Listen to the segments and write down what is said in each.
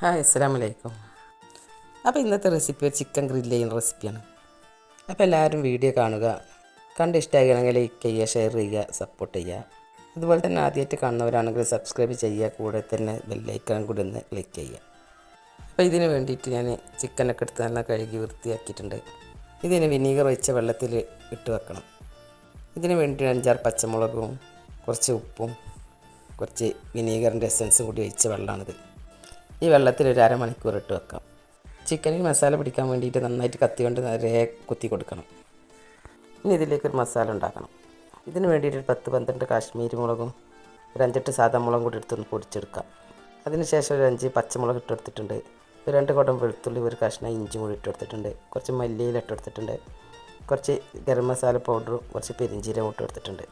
Hi അസ്സലാമു അലൈക്കും. അപ്പോൾ ഇന്നത്തെ റെസിപ്പി ഒരു ചിക്കൻ ഗ്രില്ല് ചെയ്യുന്ന റെസിപ്പിയാണ്. അപ്പോൾ എല്ലാവരും വീഡിയോ കാണുക, കണ്ട് ഇഷ്ടമാകണമെങ്കിൽ ലൈക്ക് ചെയ്യുക, ഷെയർ ചെയ്യുക, സപ്പോർട്ട് ചെയ്യുക. അതുപോലെ തന്നെ ആദ്യമായിട്ട് കാണുന്നവരാണെങ്കിൽ സബ്സ്ക്രൈബ് ചെയ്യുക, കൂടെ തന്നെ ബെല്ലൈക്കൺ കൂടി ഒന്ന് ക്ലിക്ക് ചെയ്യുക. അപ്പോൾ ഇതിന് വേണ്ടിയിട്ട് ഞാൻ ചിക്കനൊക്കെ എടുത്ത് നല്ല കഴുകി വൃത്തിയാക്കിയിട്ടുണ്ട്. ഇതിന് വിനീഗർ ഒഴിച്ച വെള്ളത്തിൽ ഇട്ട് വെക്കണം. ഇതിന് വേണ്ടി 5-6 പച്ചമുളകും കുറച്ച് ഉപ്പും കുറച്ച് വിനീഗറിൻ്റെ എസൻസും കൂടി ഒഴിച്ച വെള്ളമാണിത്. ഈ വെള്ളത്തിൽ ഒരു അരമണിക്കൂർ ഇട്ട് വെക്കാം. ചിക്കനിൽ മസാല പിടിക്കാൻ വേണ്ടിയിട്ട് നന്നായിട്ട് കത്തി കൊണ്ട് നേരെ കുത്തി കൊടുക്കണം. ഇനി ഇതിലേക്കൊരു മസാല ഉണ്ടാക്കണം. ഇതിന് വേണ്ടിയിട്ട് 10-12 കാശ്മീരി മുളകും ഒരു 5-8 സാധാ മുളകും കൂടി എടുത്തൊന്ന് പൊടിച്ചെടുക്കാം. അതിനുശേഷം ഒരു 5 പച്ചമുളക് ഇട്ട് കൊടുത്തിട്ടുണ്ട്. ഒരു 2 കുടം വെളുത്തുള്ളി, ഒരു കഷ്ണം ഇഞ്ചി കൂടി ഇട്ട് കൊടുത്തിട്ടുണ്ട്. കുറച്ച് മല്ലിയില ഇട്ട് കൊടുത്തിട്ടുണ്ട്. കുറച്ച് ഗരം മസാല പൗഡറും കുറച്ച് പെരിഞ്ചീരകം ഇട്ട് കൊടുത്തിട്ടുണ്ട്.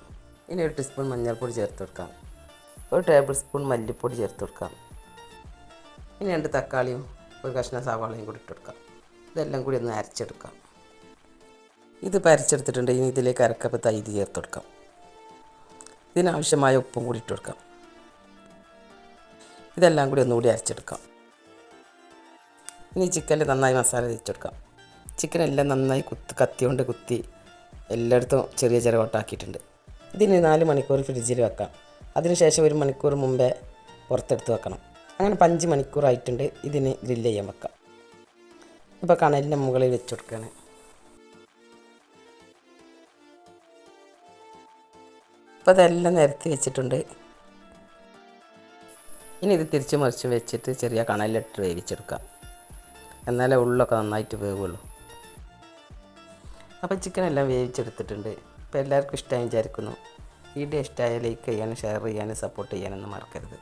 ഇനി 1 ടീസ്പൂൺ മഞ്ഞൾപ്പൊടി ചേർത്ത് കൊടുക്കാം. 1 ടേബിൾ സ്പൂൺ മല്ലിപ്പൊടി ചേർത്ത് കൊടുക്കാം. ഇനി 2 തക്കാളിയും ഒരു കഷ്ണം സവാളയും കൂടി ഇട്ട് കൊടുക്കാം. ഇതെല്ലാം കൂടി ഒന്ന് അരച്ചെടുക്കാം. ഇതിപ്പോൾ അരച്ചെടുത്തിട്ടുണ്ട്. ഇനി ഇതിലേക്ക് അരക്കപ്പ് തൈര് ചേർത്ത് കൊടുക്കാം. ഇതിനാവശ്യമായ ഉപ്പും കൂടി ഇട്ട് കൊടുക്കാം. ഇതെല്ലാം കൂടി ഒന്നുകൂടി അരച്ചെടുക്കാം. ഇനി ചിക്കനിൽ നന്നായി മസാല തേച്ചെടുക്കാം. ചിക്കനെല്ലാം നന്നായി കത്തി കൊണ്ട് കുത്തി എല്ലായിടത്തും ചെറിയ ചിരവട്ടാക്കിയിട്ടുണ്ട്. ഇതിന് 4 മണിക്കൂർ ഫ്രിഡ്ജിൽ വെക്കാം. അതിനുശേഷം 1 മണിക്കൂർ മുമ്പേ പുറത്തെടുത്ത് വെക്കണം. അങ്ങനെ 5 മണിക്കൂറായിട്ടുണ്ട്. ഇതിന് ഗ്രില്ല് ചെയ്യാൻ വെക്കാം. ഇപ്പോൾ കണലിൻ്റെ മുകളിൽ വെച്ച് കൊടുക്കുകയാണ്. ഇപ്പോൾ അതെല്ലാം നിരത്തി വെച്ചിട്ടുണ്ട്. ഇനി ഇത് തിരിച്ച് മറിച്ച് വെച്ചിട്ട് ചെറിയ കണലിലിട്ട് വേവിച്ചെടുക്കാം. എന്നാലേ ഉള്ളൊക്കെ നന്നായിട്ട് വേവുള്ളൂ. അപ്പോൾ ചിക്കനെല്ലാം വേവിച്ചെടുത്തിട്ടുണ്ട്. ഇപ്പോൾ എല്ലാവർക്കും ഇഷ്ടമായി വിചാരിക്കുന്നു. വീഡിയോ ഇഷ്ടമായ ലൈക്ക് ചെയ്യാനും ഷെയർ ചെയ്യാനും സപ്പോർട്ട് ചെയ്യാനൊന്നും മറക്കരുത്.